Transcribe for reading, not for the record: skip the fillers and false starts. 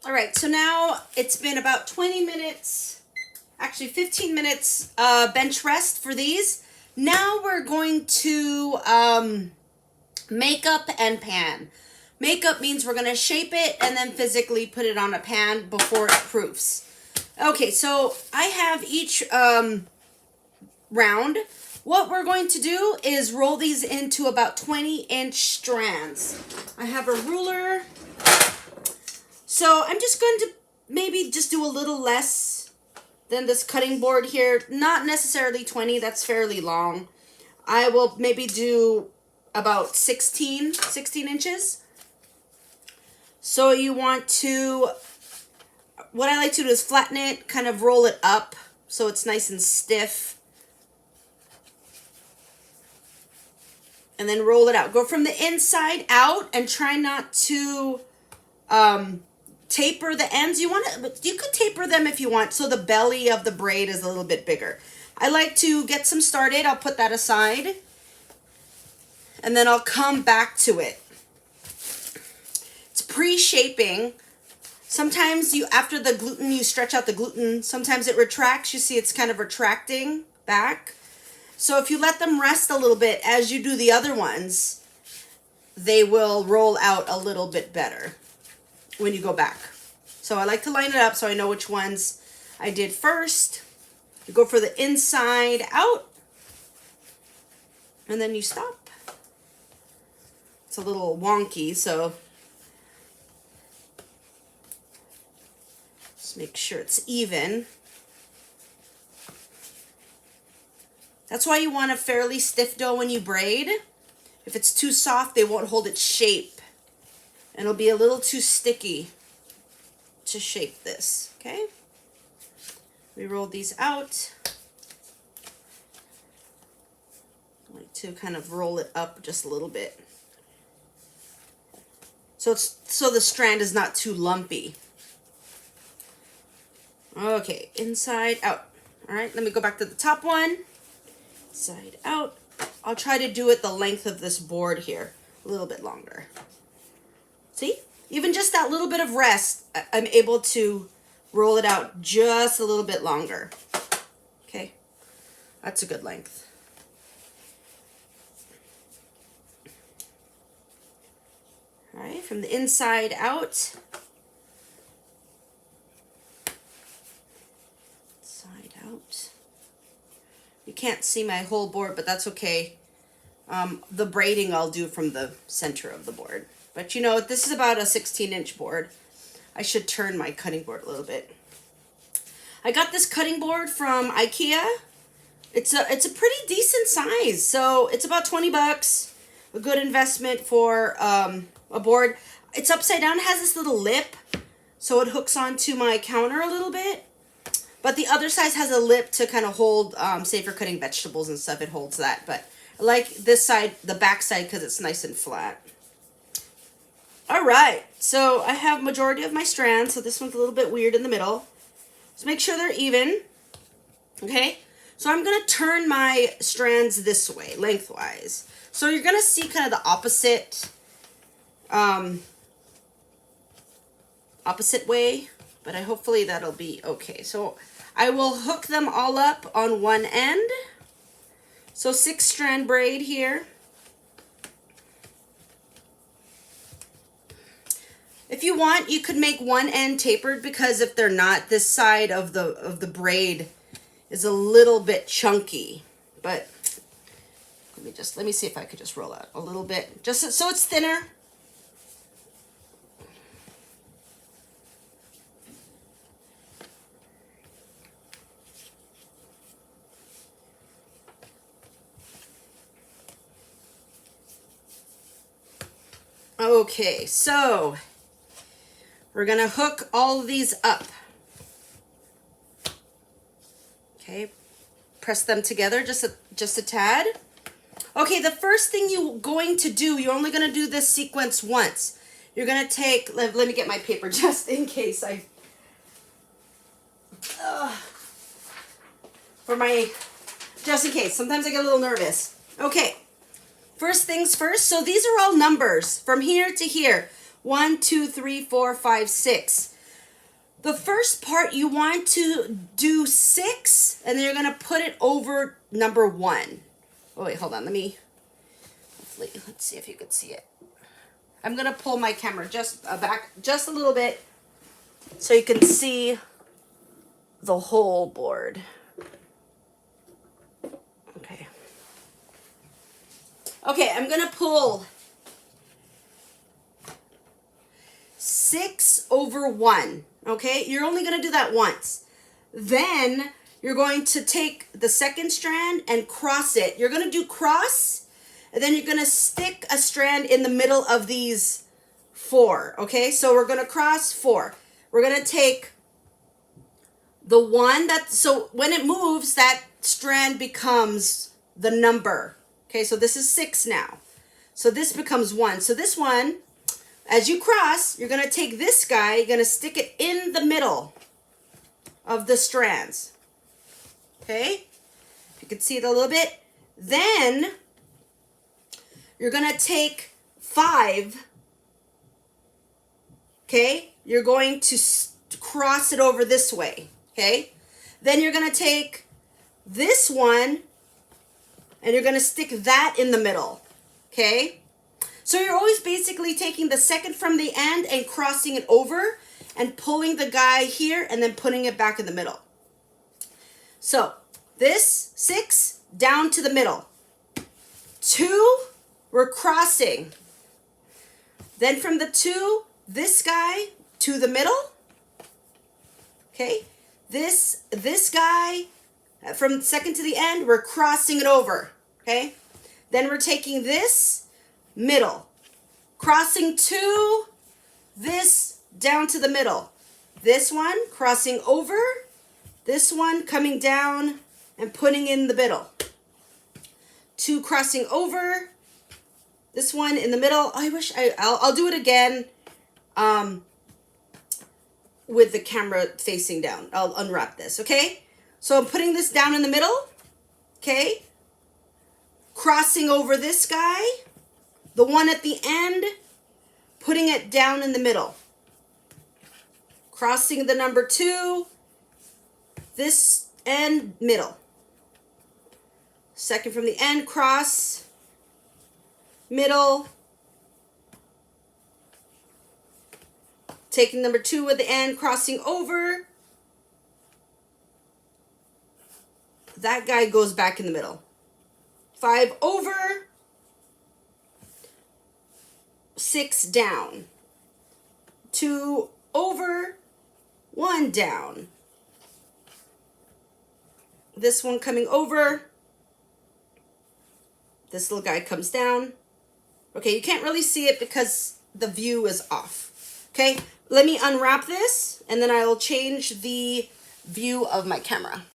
All right, so now it's been about 20 minutes, actually 15 minutes bench rest for these. Now we're going to make up and pan. Makeup means we're going to shape it and then physically put it on a pan before it proofs. Okay, so I have each round. What we're going to do is roll these into about 20-inch strands. I have a ruler. So I'm just going to maybe just do a little less than this cutting board here. Not necessarily 20, that's fairly long. I will maybe do about 16 inches. So you want to, what I like to do is flatten it, kind of roll it up so it's nice and stiff. And then roll it out. Go from the inside out and try not to taper the ends. You could taper them if you want, so the belly of the braid is a little bit bigger. I like to get some started. I'll put that aside, and then I'll come back to it. It's pre-shaping. Sometimes after the gluten, you stretch out the gluten. Sometimes it retracts. You see it's kind of retracting back. So if you let them rest a little bit as you do the other ones, they will roll out a little bit better when you go back. So I like to line it up so I know which ones I did first. You go for the inside out, and then you stop. It's a little wonky, so just make sure it's even. That's why you want a fairly stiff dough when you braid. If it's too soft, they won't hold its shape. And it'll be a little too sticky to shape this, okay? We roll these out. I like to kind of roll it up just a little bit. So the strand is not too lumpy. Okay, inside out. All right, let me go back to the top one. Side out. I'll try to do it the length of this board here, a little bit longer. See? Even just that little bit of rest, I'm able to roll it out just a little bit longer. Okay, that's a good length. All right, from the inside out. Side out. You can't see my whole board, but that's okay. The braiding I'll do from the center of the board. But you know, this is about a 16-inch board. I should turn my cutting board a little bit. I got this cutting board from IKEA. It's a pretty decent size. So it's about 20 bucks. A good investment for a board. It's upside down. It has this little lip, so it hooks onto my counter a little bit. But the other side has a lip to kind of hold, say for cutting vegetables and stuff, it holds that. But I like this side, the back side, because it's nice and flat. All right, so I have majority of my strands, so this one's a little bit weird in the middle. So make sure they're even, okay? So I'm going to turn my strands this way, lengthwise. So you're going to see kind of the opposite way, but hopefully that'll be okay. So I will hook them all up on one end. So 6-strand braid here. If you want, you could make one end tapered, because if they're not, this side of the braid is a little bit chunky. But let me see if I could just roll out a little bit, just so it's thinner. Okay, so we're gonna hook all of these up. Okay, press them together just a tad. Okay, the first thing you're going to do, you're only gonna do this sequence once. You're gonna take, let me get my paper just in case just in case. Sometimes I get a little nervous. Okay. First things first, so these are all numbers from here to here. 1, 2, 3, 4, 5, 6. the first part you want to do 6, and then you're going to put it over number 1. Oh wait, hold on, let's see if you could see it. I'm going to pull my camera just back just a little bit so you can see the whole board. Okay, I'm going to pull 6 over 1. Okay, you're only going to do that once. Then you're going to take the second strand and cross it. You're going to do cross, and then you're going to stick a strand in the middle of these 4. Okay, so we're going to cross 4. We're going to take the one so when it moves, that strand becomes the number. Okay, so this is 6 now. So this becomes 1. So this one, as you cross, you're going to take this guy, you're going to stick it in the middle of the strands. Okay, if you can see it a little bit. Then you're going to take 5. Okay, you're going to cross it over this way. Okay, then you're going to take this one, and you're going to stick that in the middle, okay? So you're always basically taking the second from the end and crossing it over and pulling the guy here and then putting it back in the middle. So this 6 down to the middle. 2, we're crossing. Then from the 2, this guy to the middle, okay? This guy, from second to the end, we're crossing it over. Okay, then we're taking this middle, crossing 2, this down to the middle, this one crossing over, this one coming down and putting in the middle, 2 crossing over, this one in the middle. I wish I'll do it again with the camera facing down. I'll unwrap this, okay? So I'm putting this down in the middle, okay? Crossing over this guy, the one at the end, putting it down in the middle. Crossing the number 2, this end, middle. Second from the end, cross, middle. Taking number 2 at the end, crossing over. That guy goes back in the middle. 5 over, 6 down, 2 over, 1 down. This one coming over. This little guy comes down. Okay, you can't really see it because the view is off. Okay, let me unwrap this and then I will change the view of my camera.